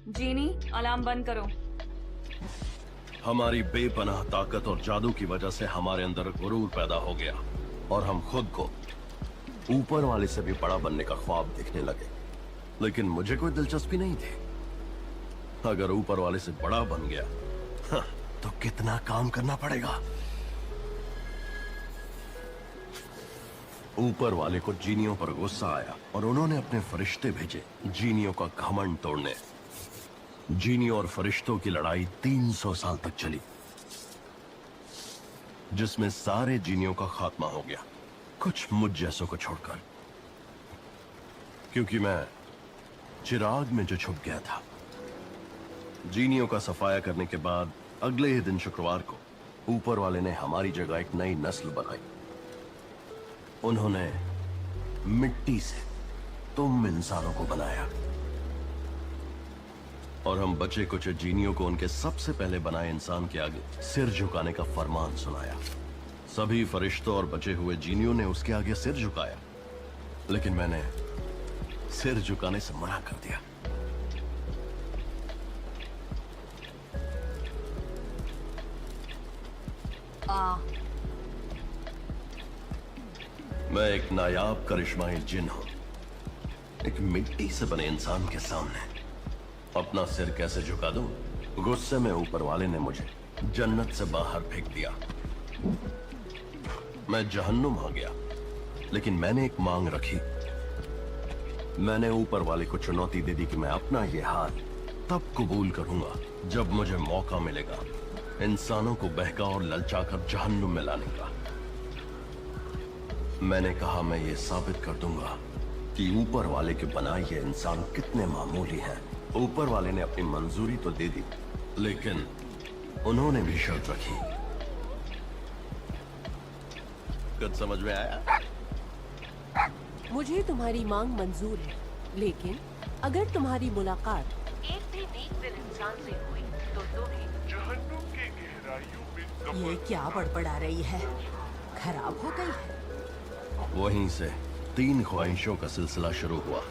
जीनी, alarm बंद करो। हमारी बेपनाह ताकत और जादू की वजह से हमारे अंदर गुरूर पैदा हो गया और हम खुद को ऊपर वाले से भी बड़ा बनने का ख्वाब देखने लगे। लेकिन मुझे कोई दिलचस्पी नहीं थी। अगर ऊपर वाले से बड़ा बन गया तो कितना काम करना पड़ेगा। ऊपर वाले को जीनियों पर गुस्सा आया और उन्होंने अपने फरिश्ते भेजे जीनियों का घमंड तोड़ने। जीनियों और फरिश्तों की लड़ाई 300 साल तक चली, जिसमें सारे जीनियों का खात्मा हो गया, कुछ मुझ जैसों को छोड़कर, क्योंकि मैं चिराग में जो छुप गया था। जीनियों का सफाया करने के बाद अगले ही दिन शुक्रवार को ऊपर वाले ने हमारी जगह एक नई नस्ल बनाई। उन्होंने मिट्टी से तुम इंसानों को बनाया और हम बचे कुछ जीनियों को उनके सबसे पहले बनाए इंसान के आगे सिर झुकाने का फरमान सुनाया। सभी फरिश्तों और बचे हुए जीनियों ने उसके आगे सिर झुकाया, लेकिन मैंने सिर झुकाने से मना कर दिया। मैं एक नायाब करिश्माई जिन हूं। एक मिट्टी से बने इंसान के सामने अपना सिर कैसे झुका दूं? गुस्से में ऊपर वाले ने मुझे जन्नत से बाहर फेंक दिया। मैं जहन्नुम आ गया, लेकिन मैंने एक मांग रखी। मैंने ऊपर वाले को चुनौती दे दी कि मैं अपना ये हाल तब कबूल करूंगा जब मुझे मौका मिलेगा इंसानों को बहका और ललचाकर जहन्नुम में लाने का। मैंने कहा मैं ये साबित कर दूंगा कि ऊपर वाले के बनाए ये इंसान कितने मामूली हैं। ऊपर वाले ने अपनी मंजूरी तो दे दी, लेकिन उन्होंने भी शर्त रखी। कुछ समझ में आया? मुझे तुम्हारी मांग मंजूर है, लेकिन अगर तुम्हारी मुलाकात एक भी नेक दिल इंसान से हुई तो तुम्हें जहन्नुम की गहराइयों में ये दफन क्या बड़बड़ा रही है? खराब हो गई है? वहीं से 3 ख्वाहिशों का सिलसिला शुरू हुआ,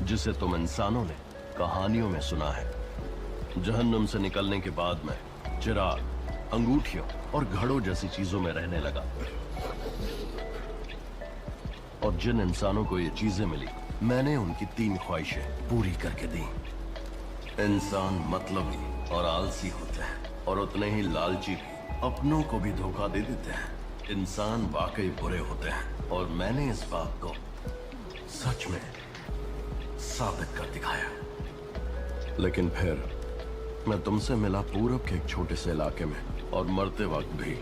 जिसे तुम इंसानों ने कहानियों में सुना है। जहन्नुम से निकलने के बाद मैं चिराग, अंगूठियों और घड़ों जैसी चीजों में रहने लगा। और जिन इंसानों को ये चीजें मिली, मैंने उनकी 3 ख्वाहिशें पूरी करके दी। इंसान मतलबी और आलसी होते हैं, और उतने ही लालची भी अपनों को भी धोखा दे देते हैं। इंसान वाकई बुरे होते हैं, और मैंने इस बात को सच में साबित कर दिखाया। लेकिन फिर मैं तुमसे मिला पूरब के एक छोटे से इलाके में, और मरते वक्त भी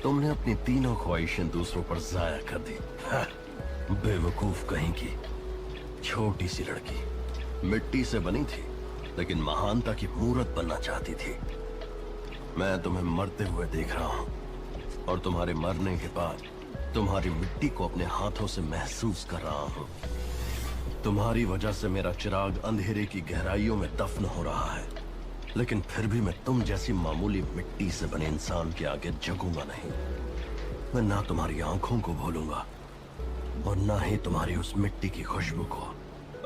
तुमने अपनी 3 ख्वाहिशें दूसरों पर जाया कर दी। बेवकूफ कहीं की छोटी सी लड़की, मिट्टी से बनी थी लेकिन महानता की मूर्त बनना चाहती थी। मैं तुम्हें मरते हुए देख रहा हूं, और तुम्हारे मरने के बाद तुम्हारी मिट्टी को अपने हाथों से महसूस कर रहा हूं। तुम्हारी वजह से मेरा चिराग अंधेरे की गहराइयों में दफन हो रहा है, लेकिन फिर भी मैं तुम जैसी मामूली मिट्टी से बने इंसान के आगे झुकूंगा नहीं। मैं ना तुम्हारी आंखों को भूलूंगा और ना ही तुम्हारी उस मिट्टी की खुशबू को।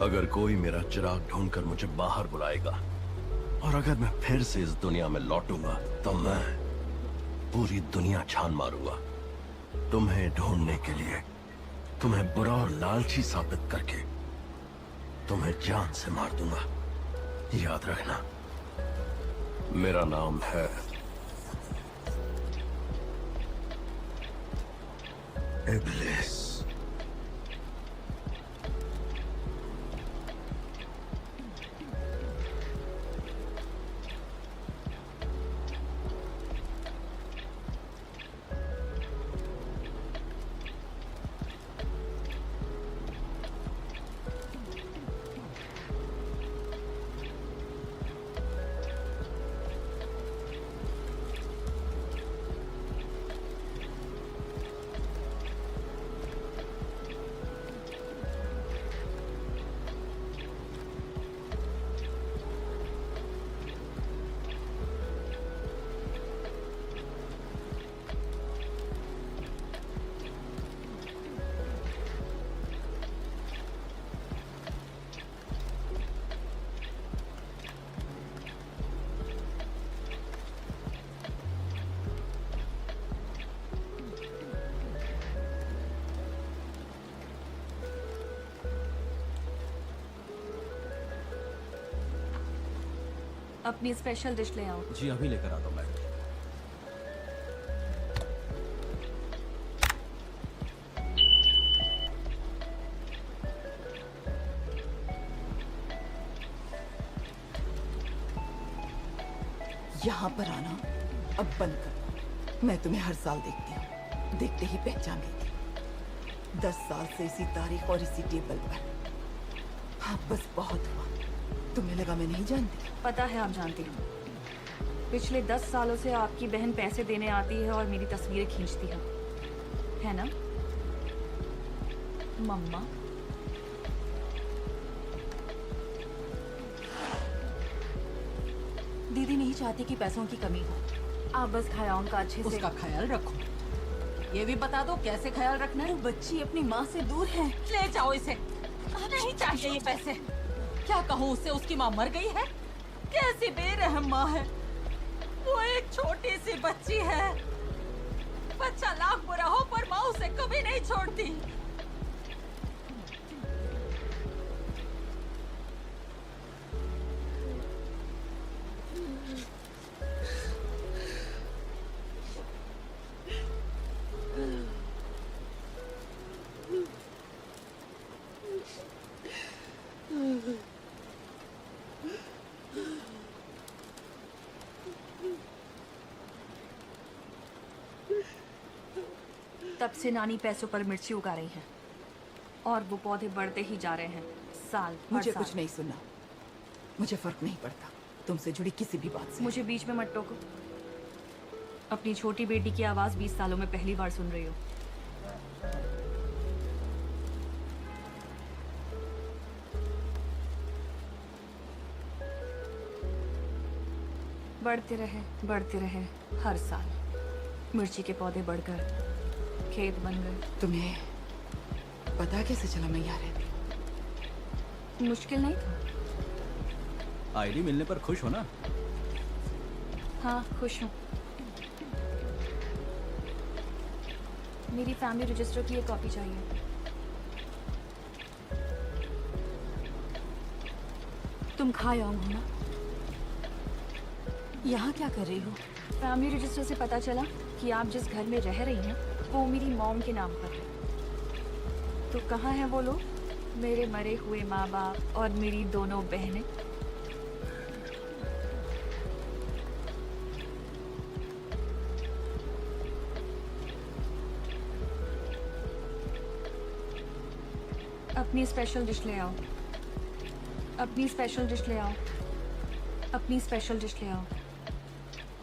अगर कोई मेरा चिराग ढूंढकर मुझे बाहर बुलाएगा, और अगर मैं फिर से इस दुनिया में लौटूंगा, तो मैं पूरी दुनिया छान मारूंगा तुम्हें ढूंढने के लिए। तुम्हें बुरा और लालची साबित करके तुम्हें जान से मार दूंगा। याद रखना, मेरा नाम है इब्लिस। अपनी स्पेशल डिश ले आओ। जी अभी लेकर आता हूँ मैडम। यहाँ पर आना अब बंद कर। मैं तुम्हें हर साल देखती हूँ, देखते ही पहचान गई थी। 10 साल से इसी तारीख और इसी टेबल पर। हाँ बस बहुत हुआ। तुम्हें लगा मैं नहीं जानती? पता है आप जानती हो। पिछले 10 सालों से आपकी बहन पैसे देने आती है और मेरी तस्वीरें खींचती है ना मम्मा? दीदी नहीं चाहती कि पैसों की कमी हो। आप बस खायाओं का अच्छे से उसका ख्याल रखो। ये भी बता दो कैसे ख्याल रखना है। वो बच्ची अपनी माँ से दूर है। ले जाओ इसे। नहीं चाहिए ये पैसे। क्या कहूँ उससे, उसकी माँ मर गई है। कैसी बेरहम माँ है वो। एक छोटी सी बच्ची है। बच्चा लाख बुरा हो पर माँ उसे कभी नहीं छोड़ती। तब से नानी पैसों पर मिर्ची उगा रही हैं और वो पौधे बढ़ते ही जा रहे हैं साल हर मुझे साल। कुछ नहीं सुनना। मुझे फर्क नहीं पड़ता तुमसे जुड़ी किसी भी बात से। मुझे बीच में मत टोको। अपनी छोटी बेटी की आवाज 20 सालों में पहली बार सुन रही हो। बढ़ते रहे हर साल। मिर्ची के पौधे बढ़कर खेत बन गए। तुम्हें पता कैसे चला मैं यहाँ रहती हूँ? मुश्किल नहीं था। आईडी मिलने पर खुश हो ना? हाँ खुश हूँ। मेरी फैमिली रजिस्टर की एक कॉपी चाहिए। तुम खायाओ हो ना? यहाँ क्या कर रही हो? फैमिली रजिस्टर से पता चला कि आप जिस घर में रह रही हैं वो मेरी मॉम के नाम पर है। तो कहाँ हैं वो लोग? मेरे मरे हुए माँ बाप और मेरी दोनों बहनें। अपनी स्पेशल डिश ले आओ। अपनी स्पेशल डिश ले आओ। अपनी स्पेशल डिश ले आओ।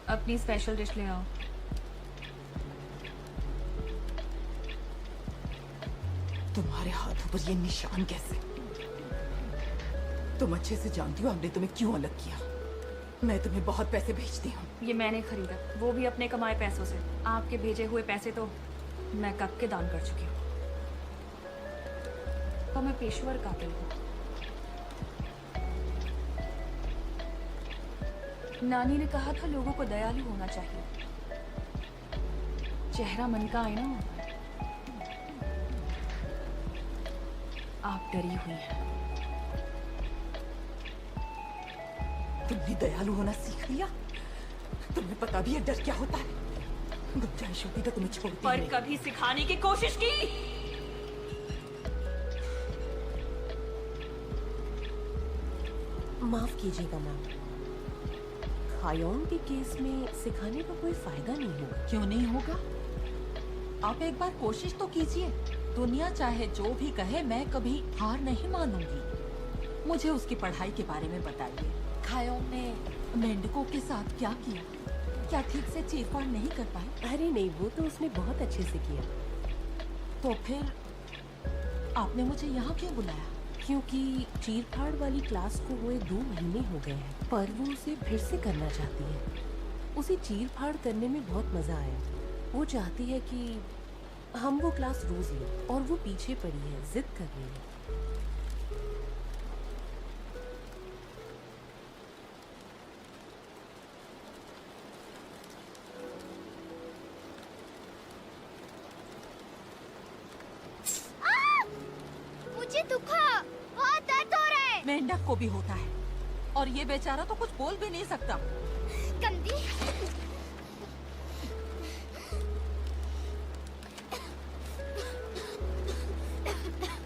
अपनी स्पेशल डिश ले आओ। तुम्हारे हाथों पर ये निशान कैसे? तुम अच्छे से जानती हो हमने तुम्हें क्यों अलग किया। मैं तुम्हें बहुत पैसे भेजती हूँ। ये मैंने खरीदा, वो भी अपने कमाए पैसों से। आपके भेजे हुए पैसे तो मैं कब के दान कर चुकी हूँ। तो मैं पेशेवर कातिल हूँ। नानी ने कहा था लोगों को दयालु होना चाहिए। चेहरा मन का आईना होता है। आप डरी हुई हैं। तुमने दयालु होना सीख लिया? तुम्हें पता भी है डर क्या होता है? गुंजाइश होती तो तुम्हें छोड़ती पर नहीं। कभी सिखाने की कोशिश की? माफ कीजिएगा मैम, खायोंग के केस में सिखाने का कोई फायदा नहीं होगा। क्यों नहीं होगा? आप एक बार कोशिश तो कीजिए। दुनिया चाहे जो भी कहे मैं कभी हार नहीं मानूंगी। मुझे उसकी पढ़ाई के बारे में बताइए। खायोंग ने मेंढकों के साथ क्या किया? क्या ठीक से चीरफाड़ नहीं कर पाए? अरे नहीं, वो तो उसने बहुत अच्छे से किया। तो फिर आपने मुझे यहाँ क्यों बुलाया? क्योंकि चीरफाड़ वाली क्लास को हुए 2 महीने हो गए हैं, पर वो उसे फिर से करना चाहती है। उसे चीरफाड़ करने में बहुत मजा आया। वो चाहती है कि हम वो क्लास रोज लें, और वो पीछे पड़ी है, जिद कर रही है। मुझे दुखा, बहुत दर्द हो रहा है। मेंढक को भी होता है। और ये बेचारा तो कुछ बोल भी नहीं सकता। गंदी।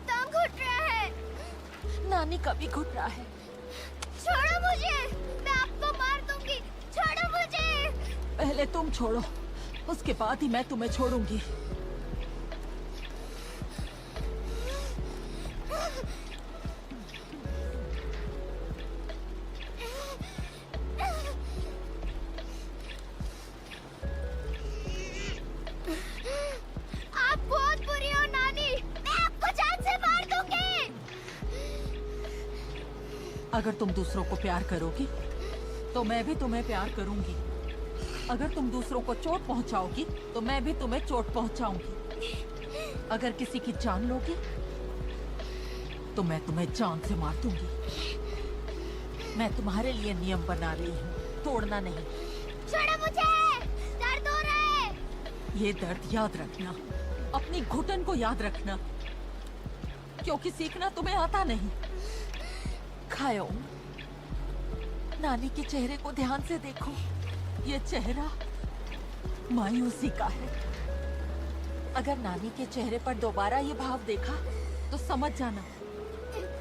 दम घुट रहा है। नानी का भी घुट रहा है। छोड़ो मुझे, मैं आपको मार दूंगी। छोड़ो मुझे। पहले तुम छोड़ो, उसके बाद ही मैं तुम्हें छोड़ूंगी। आप बहुत बुरी हो नानी, मैं आपको जान से मार दूंगी। अगर तुम दूसरों को प्यार करोगी तो मैं भी तुम्हें प्यार करूंगी। अगर तुम दूसरों को चोट पहुंचाओगी तो मैं भी तुम्हें चोट पहुंचाऊंगी। अगर किसी की जान लोगी तो मैं तुम्हें जान से मार दूंगी। मैं तुम्हारे लिए नियम बना रही हूँ, तोड़ना नहीं। छोड़ो मुझे, दर्द हो रहा है। ये दर्द याद रखना, अपनी घुटन को याद रखना, क्योंकि सीखना तुम्हें आता नहीं। खायो, नानी के चेहरे को ध्यान से देखो। ये चेहरा मायूसी का है। अगर नानी के चेहरे पर दोबारा ये भाव देखा तो समझ जाना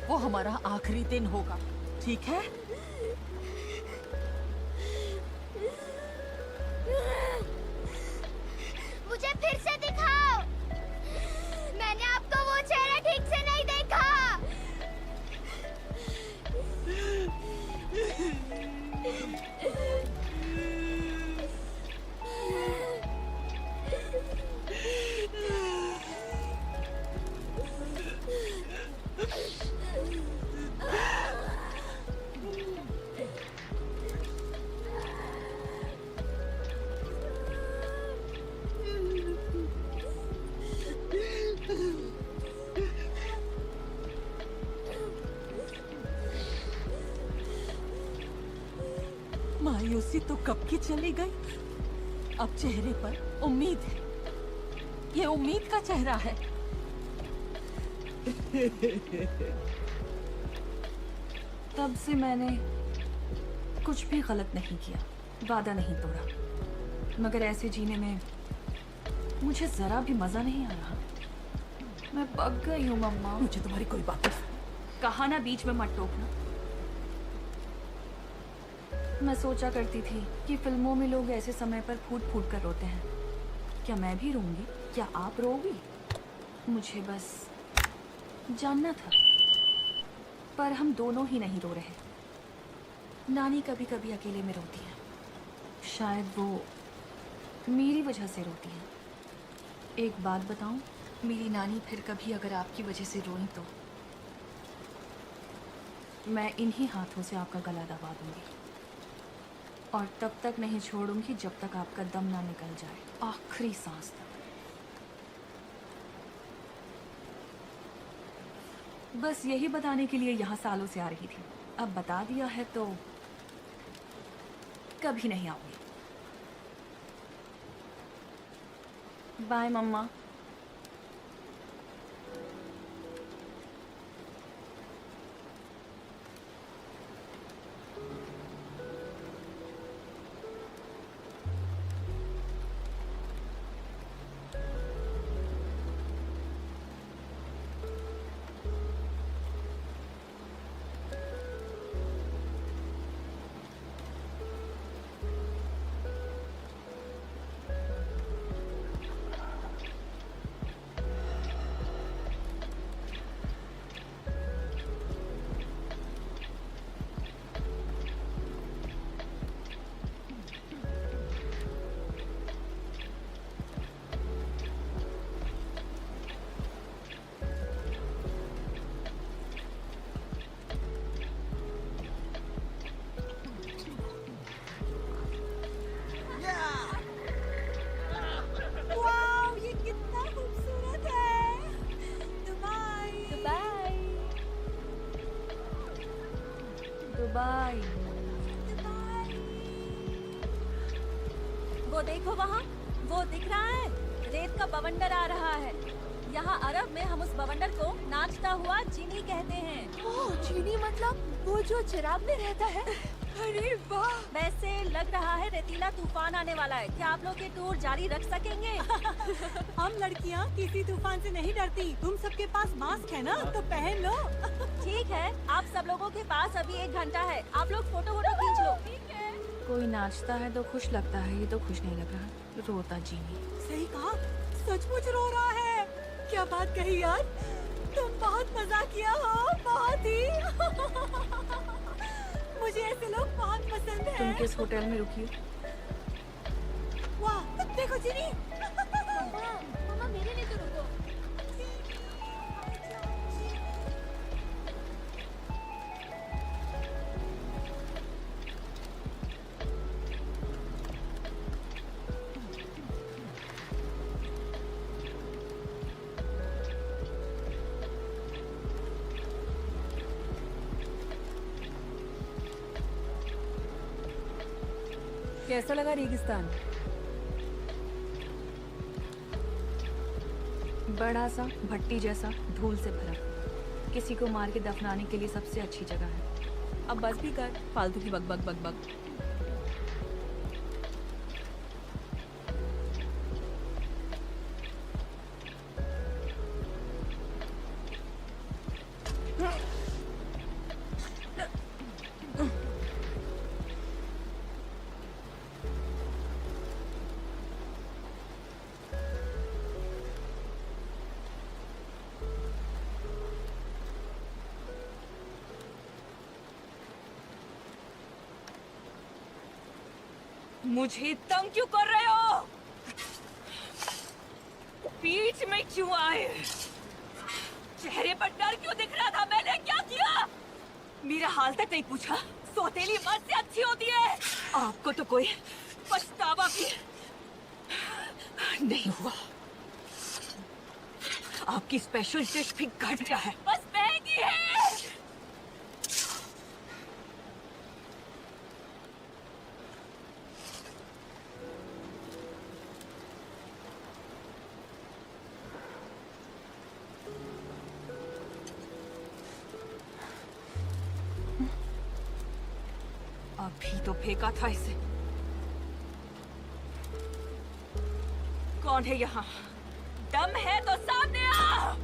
वो हमारा आखिरी दिन होगा, ठीक है? मुझे फिर से दिखाओ। मैंने आपको वो चेहरा ठीक से नहीं देखा। मायूसी तो कब की चली गई, अब चेहरे पर उम्मीद है। ये उम्मीद का चेहरा है। तब से मैंने कुछ भी गलत नहीं किया, वादा नहीं तोड़ा, मगर ऐसे जीने में मुझे जरा भी मजा नहीं आ रहा। मैं पक गई हूँ मम्मा। मुझे तुम्हारी कोई बात नहीं। कहा ना बीच में मत टोकना। मैं सोचा करती थी कि फिल्मों में लोग ऐसे समय पर फूट फूट कर रोते हैं। क्या मैं भी रोऊंगी? क्या आप रोगी? मुझे बस जानना था। पर हम दोनों ही नहीं रो रहे। नानी कभी कभी अकेले में रोती है, शायद वो मेरी वजह से रोती है। एक बात बताऊं, मेरी नानी फिर कभी अगर आपकी वजह से रोई तो मैं इन्हीं हाथों से आपका गला दबा दूंगी, और तब तक नहीं छोड़ूंगी जब तक आपका दम ना निकल जाए, आखिरी सांस तक। बस यही बताने के लिए यहाँ सालों से आ रही थी। अब बता दिया है तो कभी नहीं आऊंगी। बाय मम्मा। बाय। वो देखो वहाँ, वो दिख रहा है, रेत का बवंडर आ रहा है। यहाँ अरब में हम उस बवंडर को नाचता हुआ चीनी कहते हैं। ओह, चीनी मतलब वो जो चिराग में रहता है। अरे वाह। वैसे लग रहा है रेतीला तूफान आने वाला है। क्या आप लोग ये टूर जारी रख सकेंगे? हम लड़कियाँ किसी तूफान से नहीं डरती। तुम सबके पास मास्क है ना, तो पहन लो। ठीक है, आप सब लोगों के पास अभी 1 घंटा है। आप लोग फोटो खींच लो। कोई नाचता है तो खुश लगता है, ये तो खुश नहीं लग रहा। रोता जी नहीं। सही कहा, सचमुच रो रहा है। क्या बात कही यार, तुम बहुत मजा किया हो, बहुत ही। मुझे ऐसे लोग बहुत पसंद हैं। तुम किस होटल में रुकी हो? वाह, देखो जिनी। मम्मा मेरे लिए तो रुको। कैसा लगा रेगिस्तान? बड़ा सा भट्टी जैसा, धूल से भरा। किसी को मार के दफनाने के लिए सबसे अच्छी जगह है। अब बस भी कर, फालतू की बक बक बक बक। मुझे तंग क्यों कर रहे हो? बीच में क्यों आए? चेहरे पर डर क्यों दिख रहा था? मैंने क्या किया? मेरा हाल तक नहीं पूछा। सौतेली मर्द से अच्छी होती है। आपको तो कोई पछतावा भी नहीं हुआ। आपकी स्पेशल डिश भी घटिया है, बस महंगी है। अभी तो फेंका था इसे। कौन है यहाँ? दम है तो सामने आ।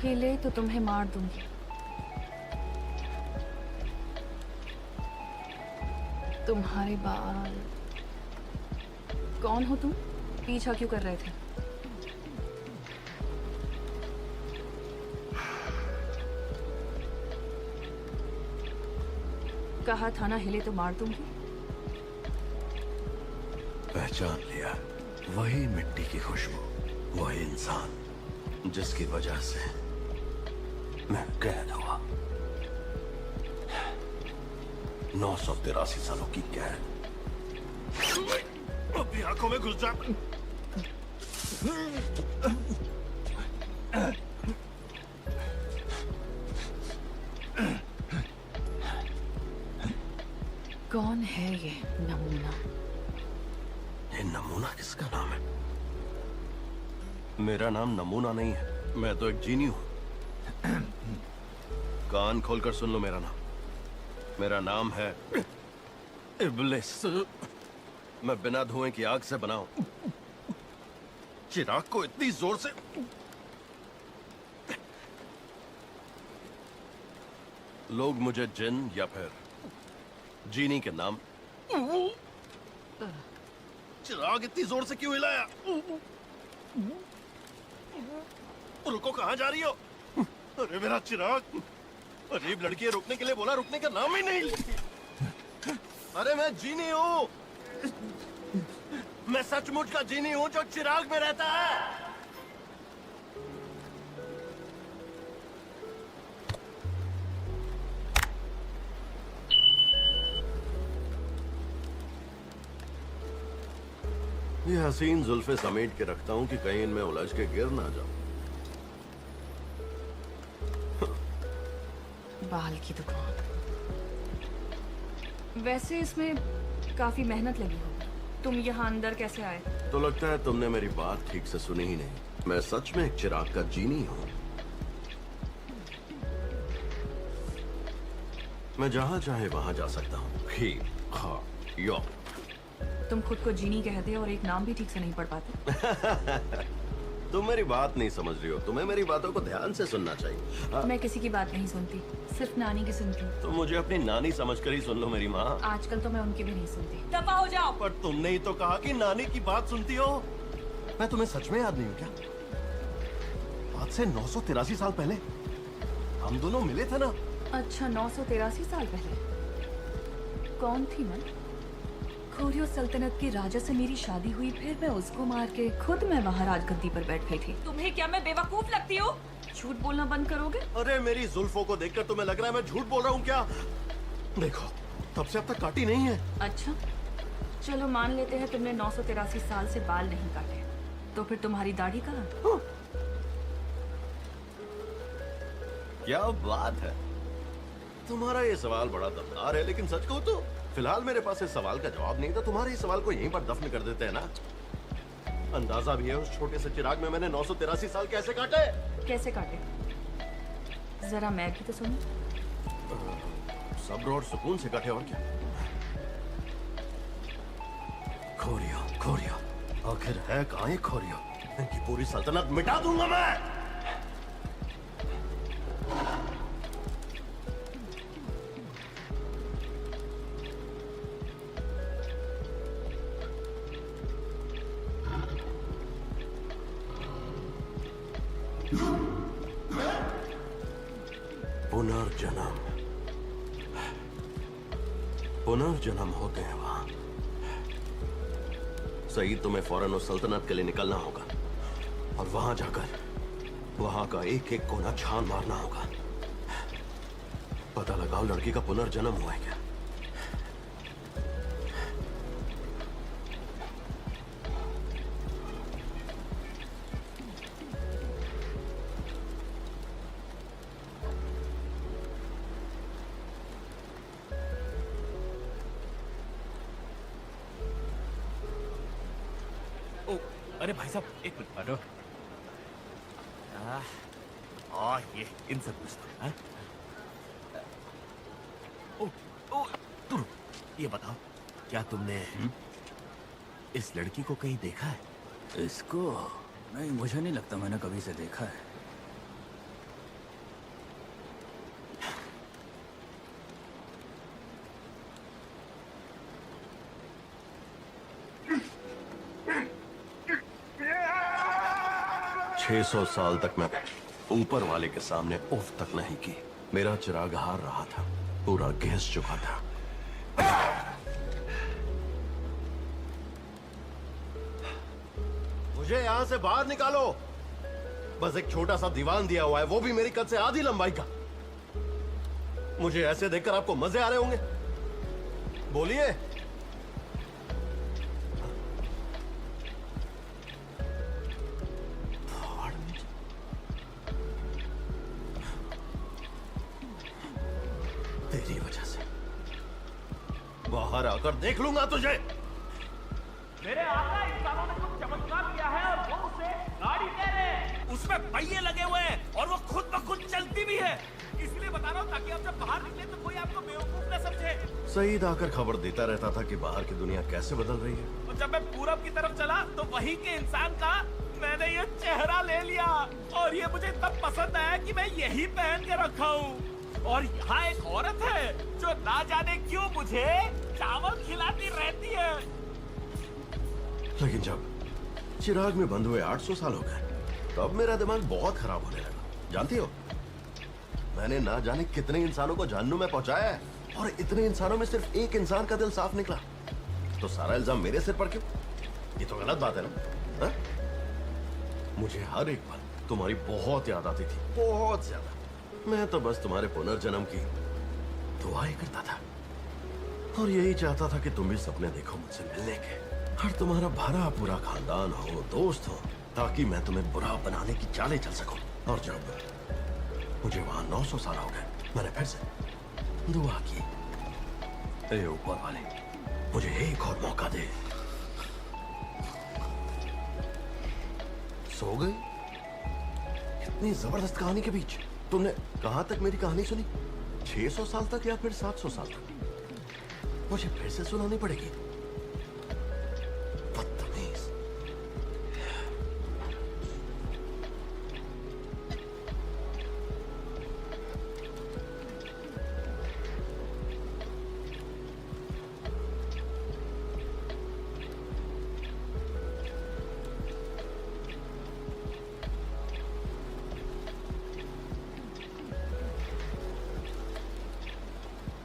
हिले तो तुम्हें मार दूंगी। तुम्हारे बाल। कौन हो तुम? पीछा क्यों कर रहे थे? कहा था ना हिले तो मार दूंगी। पहचान लिया, वही मिट्टी की खुशबू, वही इंसान जिसकी वजह से मैं कैद हुआ। 983 सालों की कैद। अपनी आंखों में घुस जा। कौन है ये नमूना? ये नमूना किसका नाम है? मेरा नाम नमूना नहीं है, मैं तो एक जीनी हूं। कान खोलकर सुन लो मेरा नाम। मेरा नाम है इब्लिस। मैं बिना धुएं की आग से बना हूं। चिराग को इतनी जोर से लोग मुझे जिन या फिर जीनी के नाम। चिराग इतनी जोर से क्यों हिलाया? रुको, कहाँ जा रही हो? अरे मेरा चिराग! अजीब लड़की है, रुकने के लिए बोला, रुकने का नाम ही नहीं लेती। अरे मैं जीनी हूँ, मैं सचमुच का जीनी हूँ जो चिराग में रहता है। ये हसीन जुल्फे समेट के रखता हूँ कि कहीं इनमें उलझ के गिर ना जाऊं। बाल की दुकान। वैसे इसमें काफी मेहनत लगी होगी। तुम यहाँ अंदर कैसे आए? तो लगता है तुमने मेरी बात ठीक से सुनी ही नहीं। मैं सच में एक चिराग का जीनी हूँ। मैं जहाँ चाहे वहाँ जा सकता हूँ। तुम खुद को जीनी कहते और एक नाम भी ठीक से नहीं पढ़ पाते। तुम मेरी बात नहीं समझ रही हो। तुम्हें मेरी बातों को ध्यान से सुनना चाहिए। मैं किसी की बात नहीं सुनती, सिर्फ नानी की सुनती हूँ। तो मुझे अपनी नानी समझकर ही सुन लो मेरी माँ। आजकल तो मैं उनकी भी नहीं सुनती। दफा हो जाओ। पर तुमने ही तो कहा कि नानी की बात सुनती हो। मैं तुम्हें सच में याद नहीं हूँ क्या? आज से 983 साल पहले हम दोनों मिले थे ना? अच्छा, 983 साल पहले। कौन थी मैं? खोरियो सल्तनत के राजा से मेरी शादी हुई, फिर मैं उसको मार के खुद मैं वहाँ राजगद्दी पर बैठ गई थी। तुम्हें क्या मैं बेवकूफ लगती हूँ? झूठ बोलना बंद करोगे? अरे मेरी जुल्फों को देखकर तुम्हें लग रहा है मैं झूठ बोल रहा हूँ क्या? देखो, तब से अब तक काटी नहीं है। अच्छा, चलो मान लेते हैं तुमने 983 साल से बाल नहीं काटे, तो फिर तुम्हारी दाढ़ी कहाँ? क्या बात है, तुम्हारा ये सवाल बड़ा दमदार है, लेकिन सच कहूँ तो फिलहाल मेरे पास इस सवाल का जवाब नहीं था। तुम्हारे इस सवाल को यहीं पर दफन कर देते हैं ना। अंदाजा भी है उस छोटे से चिराग में मैंने 983 साल कैसे काटे। कैसे काटे? जरा मैं भी तो सुनूं। सब्र और सुकून से काटे, और क्या। खोरियो, खोरियो, आखिर है कहाँ ये खोरियो? इनकी पूरी सल्तनत मिटा दूंगा मैं। पुनर्जन्म, पुनर्जन्म होते हैं वहां। सही, तुम्हें फौरन उस सल्तनत के लिए निकलना होगा और वहां जाकर वहां का एक एक कोना छान मारना होगा। पता लगाओ लड़की का पुनर्जन्म हुआ है क्या। अरे भाई साहब, एक मिनट बैठो। ये इनसे पूछता हूँ। ओ, तुम ये बताओ, क्या तुमने इस लड़की को कहीं देखा है? इसको? नहीं, मुझे नहीं लगता मैंने कभी से देखा है। छह 600 साल तक मैं ऊपर वाले के सामने उफ तक नहीं की। मेरा चिराग हार रहा था, पूरा घिस चुका था। मुझे यहां से बाहर निकालो। बस एक छोटा सा दीवान दिया हुआ है, वो भी मेरी कद से आधी लंबाई का। मुझे ऐसे देखकर आपको मजे आ रहे होंगे। बोलिए। तेरी वजह से। बाहर आकर देख लूंगा तुझे। मेरे आका इंसानों ने कुछ चमत्कार किया है और वो उसे गाड़ी दे रहे हैं। उसमें पहिए लगे हुए हैं और वो खुद ब खुद चलती भी है। इसलिए बता रहा हूँ ताकि आप जब बाहर निकले तो कोई आपको बेवकूफ न समझे। सईद आकर खबर देता रहता था कि बाहर की दुनिया कैसे बदल रही है। और जब मैं पूरब की तरफ चला तो वहीं के इंसान का मैंने ये चेहरा ले लिया और ये मुझे तब पसंद आया कि मैं यही पहन के रखा हूँ। और यहाँ एक औरत है जो ना जाने क्यों मुझे चावल खिलाती रहती है। लेकिन जब चिराग में बंद हुए 800 साल हो गए तब मेरा दिमाग बहुत खराब होने लगा। जानती हो, मैंने ना जाने कितने इंसानों को जहन्नुम में पहुंचाया है और इतने इंसानों में सिर्फ एक इंसान का दिल साफ निकला। तो सारा इल्जाम मेरे सिर पर क्यों? ये तो गलत बात है ना? हा? मुझे हर एक पल तुम्हारी बहुत याद आती थी, बहुत ज्यादा। मैं तो बस तुम्हारे पुनर्जन्म की दुआएं करता था और यही चाहता था कि तुम भी सपने देखो मुझसे मिलने के और तुम्हारा भरा पूरा खानदान हो, दोस्त हो, ताकि मैं तुम्हें बुरा बनाने की चालें चल सकूं। और जब मुझे वहां 900 साल हो गए, मैंने फिर से दुआ की, ए ऊपर वाले, मुझे एक और मौका दे। सो गई? इतनी जबरदस्त कहानी के बीच तुमने कहां तक मेरी कहानी सुनी? 600 साल तक या फिर 700 साल तक? मुझे फिर से सुनानी पड़ेगी? बदतमीज।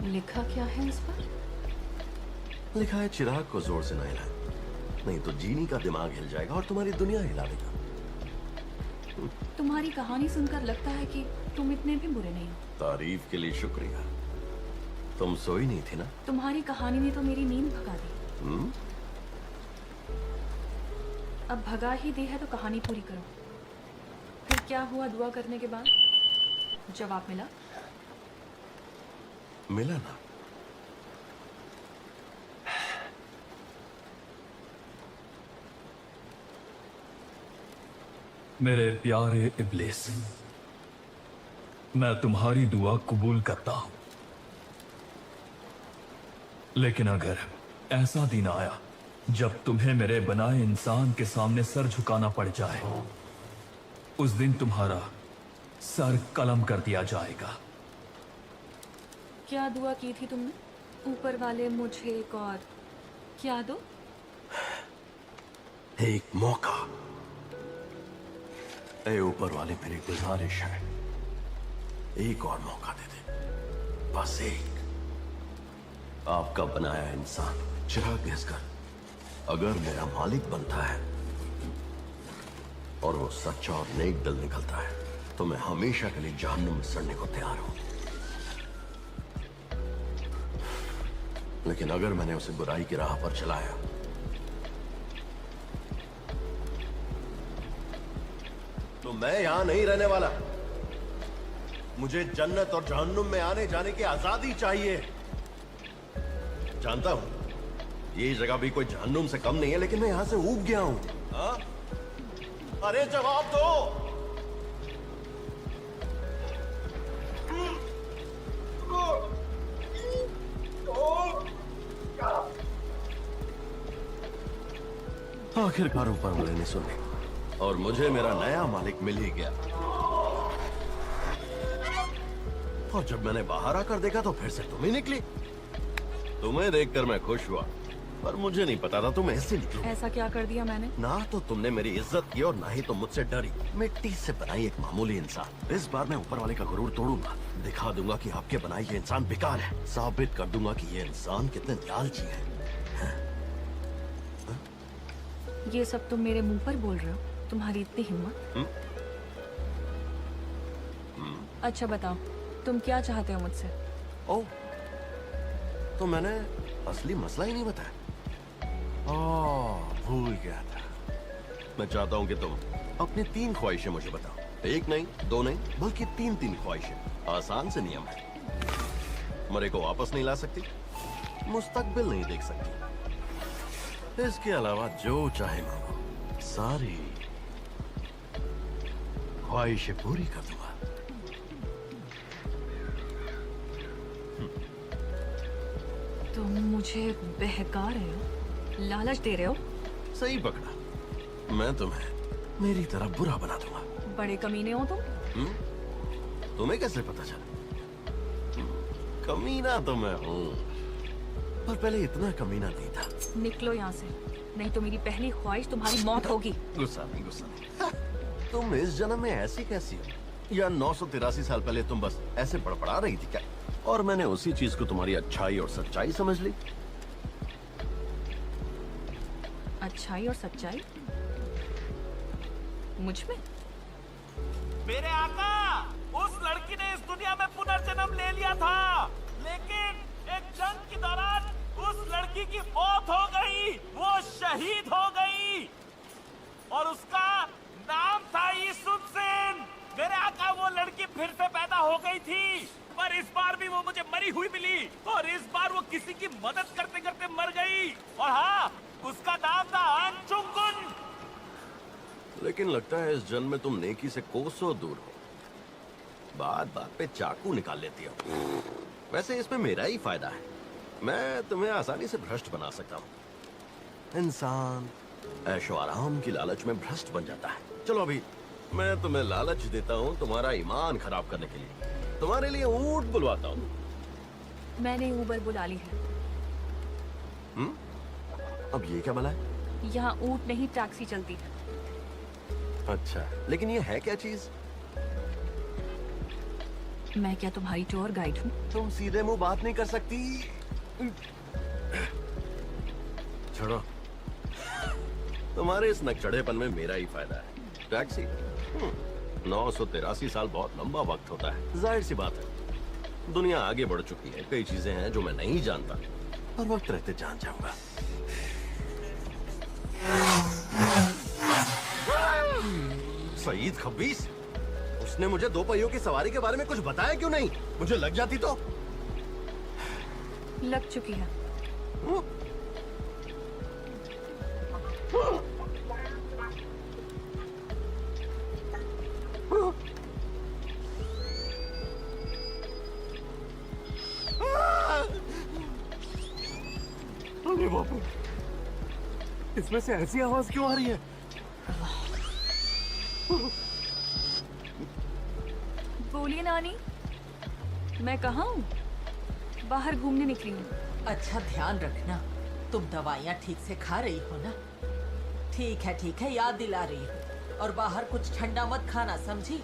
लिखा क्या है इस पर? लिखा है चिराग को जोर से ना हिलाए, नहीं तो जीनी का दिमाग हिल जाएगा और तुम्हारी दुनिया हिला देगा। तुम्हारी कहानी सुनकर लगता है कि तुम इतने भी बुरे नहीं हो। तारीफ के लिए शुक्रिया। तुम सोई नहीं थी ना? तुम्हारी कहानी ने तो मेरी नींद भगा दी। अब भगा ही दी है तो कहानी पूरी करो। फिर क्या हुआ दुआ करने के बाद? जवाब मिला? मिला ना। मेरे प्यारे इब्लिस, मैं तुम्हारी दुआ कबूल करता हूं, लेकिन अगर ऐसा दिन आया जब तुम्हें मेरे बनाए इंसान के सामने सर झुकाना पड़ जाए, उस दिन तुम्हारा सर कलम कर दिया जाएगा। क्या दुआ की थी तुमने? ऊपर वाले मुझे एक और क्या दो? एक मौका। ए ऊपर वाले, मेरी गुजारिश है, एक और मौका दे दे, बस एक। आपका बनाया इंसान चिराग घिसकर अगर मेरा मालिक बनता है और वो सच्चा और नेक दिल निकलता है तो मैं हमेशा के लिए जहन्नुम में सड़ने को तैयार हूं। लेकिन अगर मैंने उसे बुराई की राह पर चलाया तो मैं यहां नहीं रहने वाला। मुझे जन्नत और जहन्नुम में आने जाने की आजादी चाहिए। जानता हूं ये जगह भी कोई जहन्नुम से कम नहीं है, लेकिन मैं यहां से ऊब गया हूं। हाँ? अरे जवाब दो। आखिरकार ऊपर वाले ने सुनी और मुझे मेरा नया मालिक मिल ही गया। और जब मैंने बाहर आकर देखा तो फिर से तुम ही निकली। तुम्हें देखकर मैं खुश हुआ, पर मुझे नहीं पता था तुम ऐसे निकलो। ऐसा क्या कर दिया मैंने? ना तो तुमने मेरी इज्जत की और ना ही तुम मुझसे डरी। मिट्टी से बनाई एक मामूली इंसान। इस बार मैं ऊपर वाले का गुरूर तोड़ूंगा, दिखा दूंगा कि आपके बनाए ये इंसान बेकार है, साबित कर दूंगा कि ये इंसान कितने लालची है। ये सब तुम मेरे मुंह पर बोल रहे हो? तुम्हारी इतनी हिम्मत? अच्छा बताओ, तुम क्या चाहते हो मुझसे? ओह, तो मैंने असली मसला ही नहीं बताया। भूल गया था। मैं चाहता हूं कि तुम अपनी 3 ख्वाहिशें मुझे बताओ। 1 नहीं, 2 नहीं, बल्कि 3 ख्वाहिशें। आसान से नियम है। मरे को वापस नहीं ला सकती, मुस्तकबिल नहीं देख सकती। इसके अलावा जो चाहे मांगो, सारी ख्वाहिशें पूरी कर दूंगा। तुम मुझे बहका रहे हो, लालच दे रहे हो? सही पकड़ा, मैं तुम्हें मेरी तरह बुरा बना दूंगा। बड़े कमीने हो तुम। तुम्हें कैसे पता चला? कमीना तो मैं हूँ, पर पहले इतना कमीना नहीं था। निकलो यहाँ से, नहीं तो मेरी पहली ख्वाहिश तुम्हारी मौत होगी। गुस्सा नहीं, गुस्सा नहीं। तुम इस जन्म में ऐसी कैसी हो? या 983 साल पहले तुम बस ऐसे बड़बड़ा रही थी क्या? और मैंने उसी चीज को तुम्हारी अच्छाई और सच्चाई समझ ली। अच्छाई और सच्चाई मुझ में? मेरे आका, उस लड़की ने इस दुनिया में पुनर्जन्म ले लिया था, लेकिन एक जंग के दौरान उस लड़की की मौत हो गई, वो शहीद हो गई, और उसका नाम था यूसुफ सेन। मेरे आका, वो लड़की फिर से पैदा हो गई थी, पर इस बार भी वो मुझे मरी हुई मिली, और इस बार वो किसी की मदद करते करते मर गई। और हाँ, उसका नाम था अंचुंगुन। लेकिन लगता है इस जन्म में तुम नेकी से कोसों दूर हो, बात बात पे चाकू निकाल लेती हो। वैसे इसमें मेरा ही फायदा है, मैं तुम्हें आसानी से भ्रष्ट बना सकता हूँ। इंसान ऐशो आराम की लालच में भ्रष्ट बन जाता है। चलो अभी मैं तुम्हें लालच देता हूँ तुम्हारा ईमान खराब करने के लिए। तुम्हारे लिए ऊंट बुलवाता हूँ। मैंने ऊबर बुला ली है। अब ये क्या भला है? यहाँ ऊंट नहीं टैक्सी चलती है। अच्छा, लेकिन ये है क्या चीज? मैं क्या तुम्हारी टूर गाइड हूँ? तुम सीधे मुंह बात नहीं कर सकती। छोड़ो, तुम्हारे इस नकचढ़ेपन में मेरा ही फायदा है। टैक्सी 983 साल बहुत लंबा वक्त होता है। जाहिर सी बात है, दुनिया आगे बढ़ चुकी है, कई चीजें हैं जो मैं नहीं जानता, पर वक्त रहते जान जाऊंगा। सईद खबीस, उसने मुझे दो पहियों की सवारी के बारे में कुछ बताया क्यों नहीं? मुझे लग जाती तो। लग चुकी है। अरे बापू, इसमें से ऐसी आवाज क्यों आ रही है? बोलिए नानी, मैं कहाँ हूँ? बाहर घूमने निकली हूँ। अच्छा, ध्यान रखना, तुम दवाइयाँ ठीक से खा रही हो ना? ठीक है, याद दिला रही हूँ। और बाहर कुछ ठंडा मत खाना, समझी?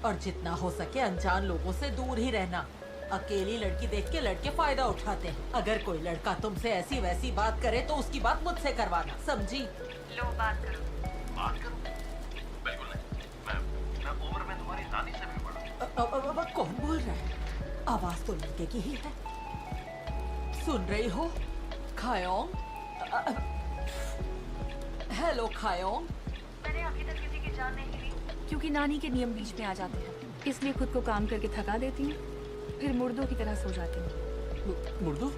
और जितना हो सके अनजान लोगों से दूर ही रहना। अकेली लड़की देख के लड़के फायदा उठाते हैं। अगर कोई लड़का तुमसे ऐसी वैसी बात करे तो उसकी बात मुझसे करवाना, समझी? लो बात करो। बात करो? बिल्कुल नहीं। मैं उम्र में तुम्हारी नानी से भी बड़ा। कौन बोल रहा है? आवाज तो लड़के की ही है। सुन रही हो खायोंग? हेलो खायोंग। मैंने अभी तक किसी की जान नहीं ली, क्योंकि नानी के नियम बीच में आ जाते हैं, इसलिए खुद को काम करके थका देती हूँ, फिर मुर्दों की तरह सो जाती हूँ। मुर्दों?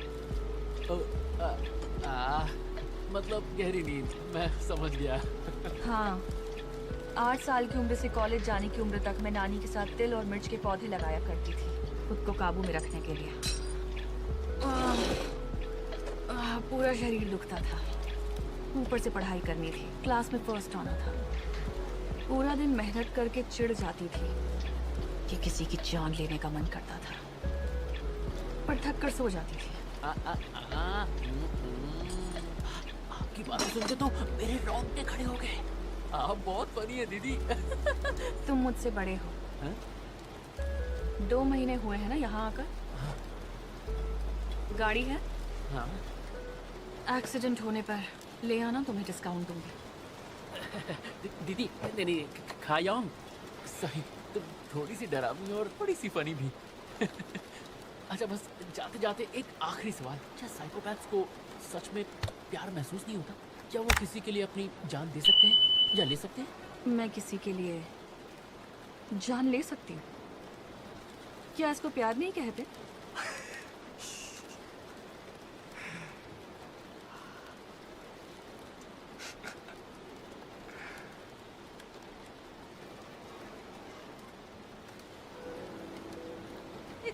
मतलब गहरी नींद, मैं समझ गया। हाँ, 8 साल की उम्र से कॉलेज जाने की उम्र तक मैं नानी के साथ तिल और मिर्च के पौधे लगाया करती थी, खुद को काबू में रखने के लिए। पूरा शरीर दुखता था, ऊपर से पढ़ाई करनी थी, क्लास में फर्स्ट आना था। पूरा दिन मेहनत करके चिढ़ जाती थी कि किसी की जान लेने का मन करता था, पर थक कर सो जाती थी। आपकी बातें सुनते तो मेरे रोंगटे खड़े हो गए। आप बहुत फनी है दीदी। तुम मुझसे बड़े हो। हा? 2 महीने हुए हैं ना यहाँ आकर? गाड़ी है? हाँ। एक्सीडेंट होने पर ले आना, तुम्हें डिस्काउंट दूंगी। दीदी नहीं, खायोंग सही, तुम थोड़ी सी डरावनी और थोड़ी सी फनी भी। अच्छा, बस जाते जाते एक आखिरी सवाल, क्या साइकोपैथ्स को सच में प्यार महसूस नहीं होता? क्या वो किसी के लिए अपनी जान दे सकते हैं या ले सकते हैं? मैं किसी के लिए जान ले सकती हूँ। क्या इसको प्यार नहीं कहते?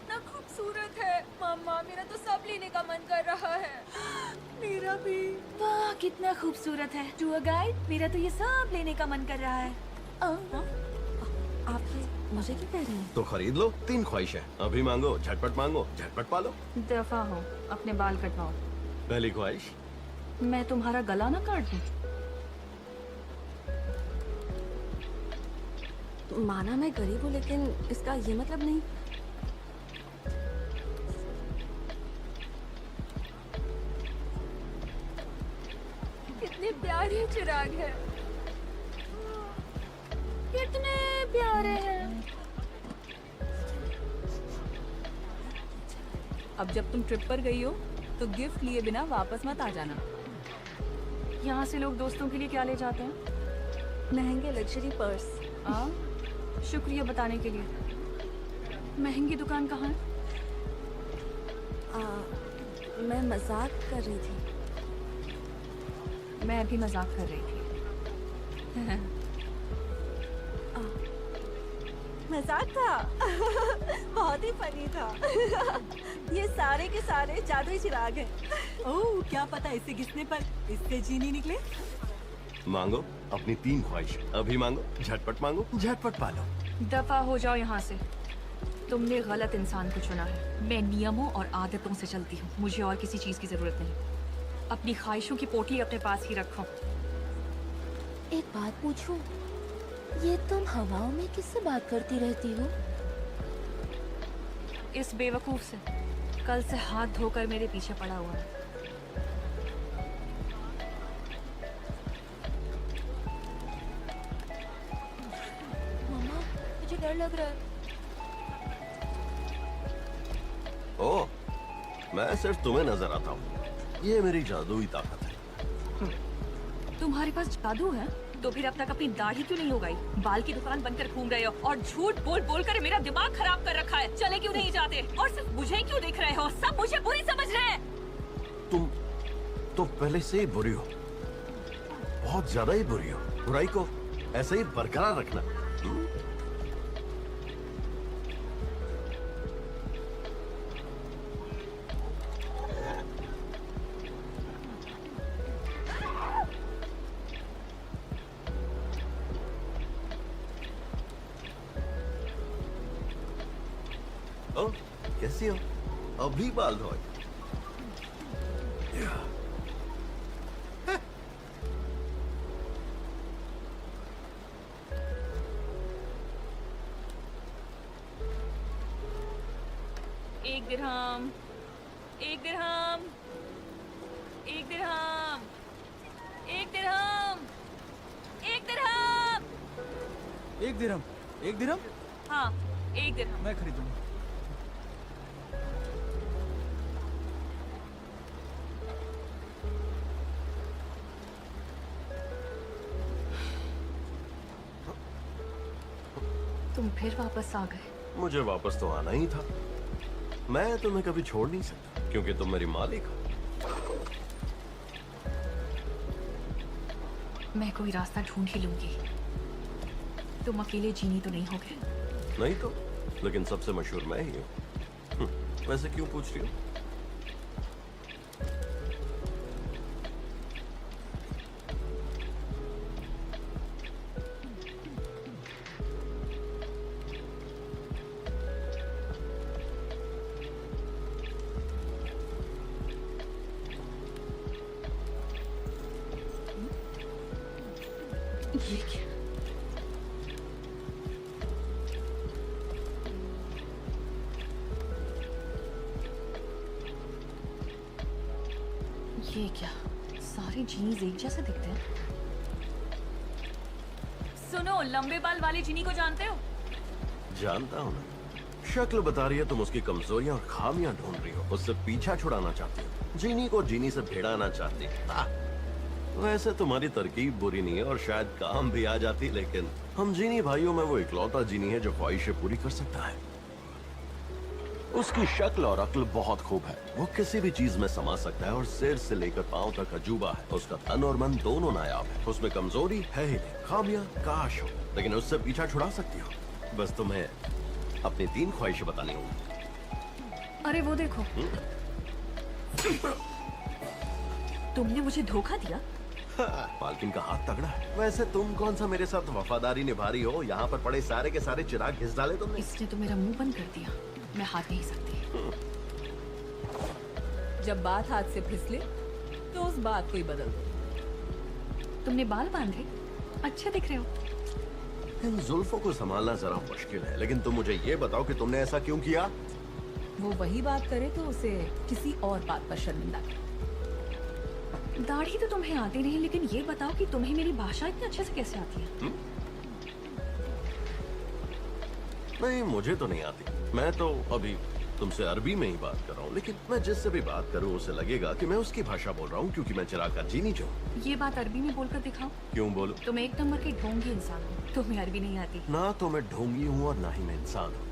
कितना खूबसूरत है। मम्मा मेरा तो सब लेने का मन कर रहा है। मेरा भी। वाह कितना खूबसूरत है। टूर गाइड, मेरा तो ये सब लेने का मन कर रहा है। आप मुझे क्या कह रही हैं? तो खरीद लो, 3 ख्वाहिश है। अभी मांगो, झटपट मांगो, झटपट पालो। दफा हो, अपने बाल कटवाओ। पहली ख्वाहिश, मैं तुम्हारा गला ना काट दूं। माना मैं गरीब हूँ, लेकिन इसका ये मतलब नहीं। कितने प्यारे चिराग है। कितने प्यारे हैं। अब जब तुम ट्रिप पर गई हो तो गिफ्ट लिए बिना वापस मत आ जाना। यहाँ से लोग दोस्तों के लिए क्या ले जाते हैं? महंगे लग्जरी पर्स। शुक्रिया बताने के लिए। महंगी दुकान कहाँ है? मैं मजाक कर रही थी। मैं भी मजाक कर रही थी। मजाक था। बहुत ही फनी था। ये सारे के सारे जादुई चिराग हैं। ओह, क्या पता इसे घिसने पर इससे जीनी निकले। मांगो अपनी 3 ख्वाहिश। अभी मांगो, झटपट मांगो, झटपट पालो। दफा हो जाओ यहाँ से। तुमने गलत इंसान को चुना है। मैं नियमों और आदतों से चलती हूँ। मुझे और किसी चीज की जरूरत नहीं। अपनी ख्वाहिशों की पोटली अपने पास ही रखो। एक बात पूछूं? ये तुम हवाओं में किससे बात करती रहती हो? इस बेवकूफ से। कल से हाथ धोकर मेरे पीछे पड़ा हुआ है। मम्मा, मुझे डर लग रहा है। ओह, मैं सिर्फ तुम्हें नजर आता हूँ। ये मेरी जादुई ताकत है। तुम्हारे पास जादू है? तो फिर अब तक अपनी दाढ़ी क्यों नहीं उगाई? बाल की दुकान बनकर घूम रहे हो और झूठ बोल बोल कर मेरा दिमाग खराब कर रखा है। चले क्यों नहीं जाते? और सिर्फ मुझे क्यों देख रहे हो? सब मुझे बुरी समझ रहे हैं। तुम तो पहले से ही बुरी हो, बहुत ज्यादा ही बुरी हो। बुराई को ऐसे ही बरकरार रखना। ओ, कैसी हो? अभी बाल धोए। एक दिरहम, एक दिरहम, एक दिरहम, एक दिरहम, एक दिरहम। एक दिरहम, एक दिरहम? हाँ, एक दिरहम। मैं खरीदूंगा। तुम फिर वापस आ गए। मुझे वापस तो आना ही था। मैं तुम्हें कभी छोड़ नहीं सकता क्योंकि तुम मेरी मालिक हो। मैं कोई रास्ता ढूंढ ही लूंगी। तुम अकेले जीनी तो नहीं होगे? नहीं तो, लेकिन सबसे मशहूर मैं ही हूँ। वैसे क्यों पूछ रही हो? ये क्या? ये क्या? सारे जीनीज एक जैसे दिखते हैं। सुनो, लंबे बाल वाले जीनी को जानते हो? जानता हूँ ना। शक्ल बता रही है तुम उसकी कमजोरियां और खामियां ढूंढ रही हो। उससे पीछा छुड़ाना चाहती हो। जीनी को जीनी से भिड़ाना चाहती हो। वैसे तुम्हारी तरकीब बुरी नहीं है और शायद काम भी आ जाती, लेकिन हम जीनी भाइयों में वो इकलौता जीनी है जो ख्वाहिशें पूरी कर सकता है। उसकी शक्ल और अक्ल बहुत खूब है। वो किसी भी चीज में समा सकता है और सिर से लेकर पांव तक अजूबा है। उसका तन और मन दोनों नायाब है। उसमें कमजोरी है ही नहीं, खामियां काश हो, लेकिन उससे पीछा छुड़ा सकती हो। बस तुम्हें अपनी 3 ख्वाहिशें बतानी होंगी। अरे वो देखो, तुमने मुझे धोखा दिया। मालकिन का हाथ तगड़ा है। वैसे तुम कौन सा मेरे साथ वफादारी निभा रही हो? यहाँ पर पड़े सारे के सारे चिराग घिस डाले तुमने। इसने तो मेरा मुंह बंद कर दिया, मैं हाथ नहीं सकती। जब बात हाथ से फिसले तो उस बात को ही बदल दो। तुमने बाल बांधे, अच्छे दिख रहे हो। इन जुल्फों को संभालना जरा मुश्किल है, लेकिन तुम मुझे ये बताओ कि तुमने ऐसा क्यों किया? वो वही बात करे तो उसे किसी और बात पर शर्मिंदा करे। दाढ़ी तो तुम्हें आती नहीं, लेकिन ये बताओ कि तुम्हें मेरी भाषा इतने अच्छे से कैसे आती है? नहीं, मुझे तो नहीं आती। मैं तो अभी तुमसे अरबी में ही बात कर रहा हूँ, लेकिन मैं जिससे भी बात करूँ उसे लगेगा कि मैं उसकी भाषा बोल रहा हूँ, क्योंकि मैं चिराग का जीनी जो। ये बात अरबी में बोलकर दिखाओ। क्यों बोलो? तुम एक नंबर के ढोंगी इंसान हो, तुम्हें अरबी नहीं आती। ना तो मैं ढोंगी हूँ और ना ही मैं इंसान हूँ।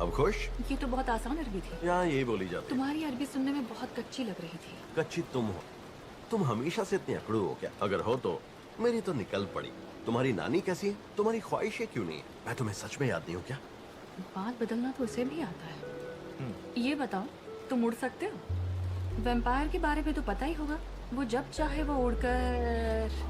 अब खुश? ये तो बहुत आसान अरबी थी। यहाँ यही बोली जाती। तुम्हारी अरबी सुनने में बहुत कच्ची लग रही थी। कच्ची तुम हो? तुम हमेशा से इतनी अकड़ू हो क्या? अगर हो तो मेरी तो निकल पड़ी। तुम्हारी नानी कैसी है? तुम्हारी ख्वाहिशें क्यों नहीं है? मैं तुम्हें सच में याद नहीं हूँ क्या? बात बदलना तो उसे भी आता है। ये बताओ, तुम उड़ सकते हो? वैम्पायर के बारे में तो पता ही होगा, वो जब चाहे वो उड़कर।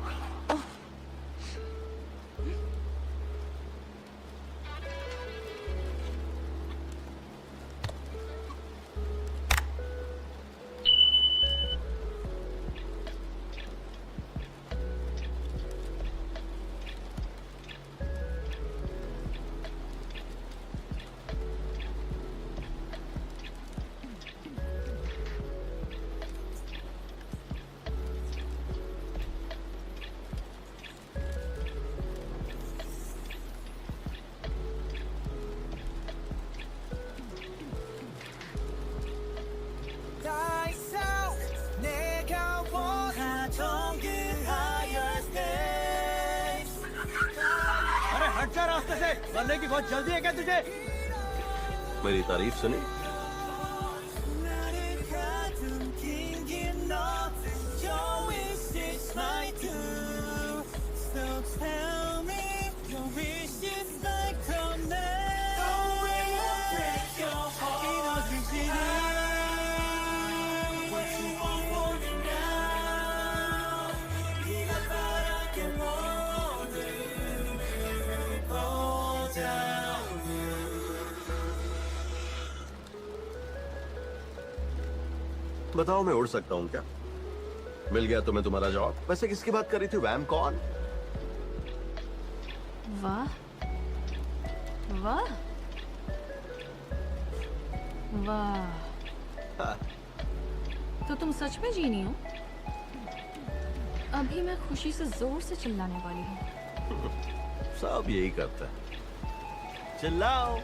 अरे हट जा रास्ते से, मरने की बहुत जल्दी है क्या तुझे? मेरी तारीफ सुनी? बताओ, मैं उड़ सकता हूँ क्या? मिल गया तुम्हें तुम्हारा जवाब। वैसे किसकी बात कर रही थी? वैम कौन? वाह वाह वाह, तो तुम सच में जीनी हो? अभी मैं खुशी से जोर से चिल्लाने वाली हूँ। सब यही करता है। चिल्लाओ।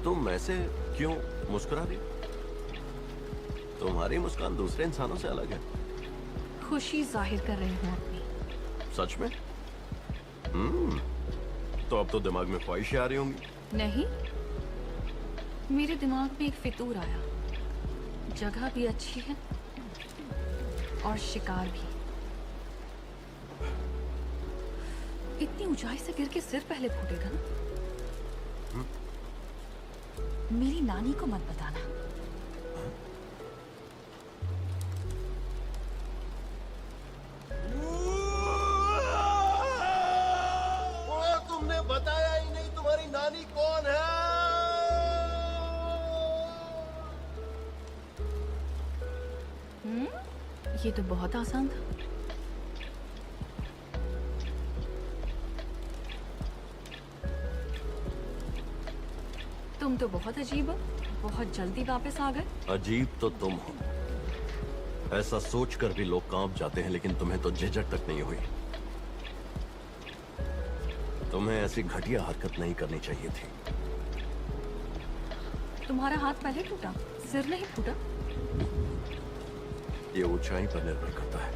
तुम ऐसे क्यों मुस्कुरा रही? तुम्हारी मुस्कान दूसरे इंसानों से अलग है। खुशी जाहिर कर रही हूँ अपनी। सच में? तो अब तो दिमाग में ख्वाहिशें आ रही होंगी। नहीं, मेरे दिमाग में एक फितूर आया। जगह भी अच्छी है और शिकार भी। इतनी ऊंचाई से गिर के सिर पहले फूटेगा ना। मेरी नानी को मत बताना। तुमने बताया ही नहीं तुम्हारी नानी कौन है? ये तो बहुत आसान था। तुम तो बहुत अजीब हो, बहुत जल्दी वापस आ गए। अजीब तो तुम हो। ऐसा सोचकर भी लोग कांप जाते हैं, लेकिन तुम्हें तो झिझक तक नहीं हुई। तुम्हें ऐसी घटिया हरकत नहीं करनी चाहिए थी। तुम्हारा हाथ पहले टूटा, सिर नहीं फूटा? ये ऊंचाई पर निर्भर करता है,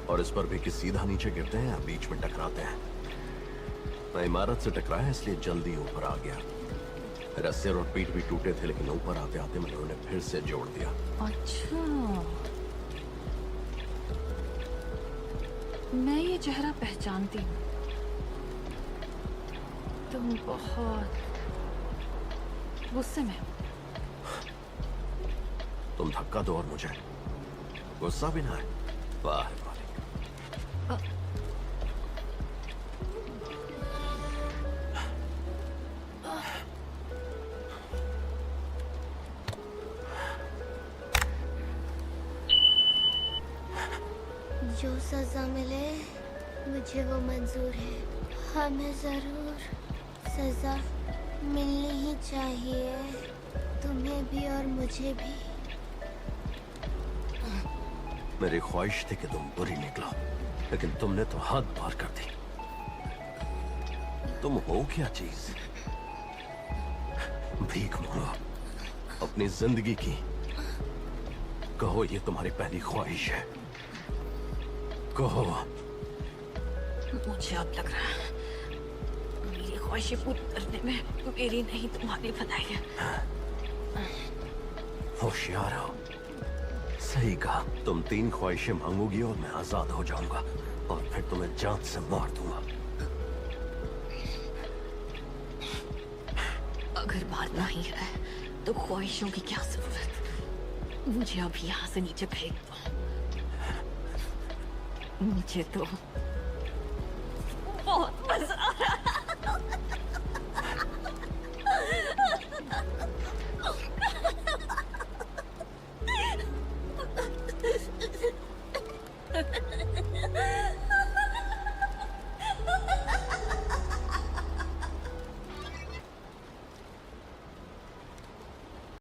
और इस पर भी कि सीधा नीचे गिरते हैं या बीच में टकराते हैं। मैं इमारत से टकराया इसलिए जल्दी ऊपर आ गया। मेरा सिर और पीठ भी टूटे थे, लेकिन ऊपर आते आते मैंने उन्हें फिर से जोड़ दिया। अच्छा, मैं ये चेहरा पहचानती हूँ। तुम बहुत गुस्से में हो। तुम धक्का दो और मुझे गुस्सा भी ना है। वाह मालिक। जो सजा मिले मुझे वो मंजूर है। हमें जरूर सजा मिलनी ही चाहिए, तुम्हें भी और मुझे भी। मेरी ख्वाहिश थी कि तुम बुरी निकलो, लेकिन तुमने तो हद पार कर दी। तुम हो क्या चीज? भीख मांगो अपनी जिंदगी की। कहो ये तुम्हारी पहली ख्वाहिश है, कहो। मुझे अब लग रहा है मेरी ख्वाहिशें पूरी करने में मेरी नहीं तुम्हारी भलाई है। होशियार हो, सही कहा। तुम 3 ख्वाहिशें मांगोगी और मैं आजाद हो जाऊंगा, और फिर तुम्हें जान से मार दूंगा। अगर मारना ही है तो ख्वाहिशों की क्या जरूरत? मुझे अभी यहाँ से नीचे फेंक दो। मुझे तो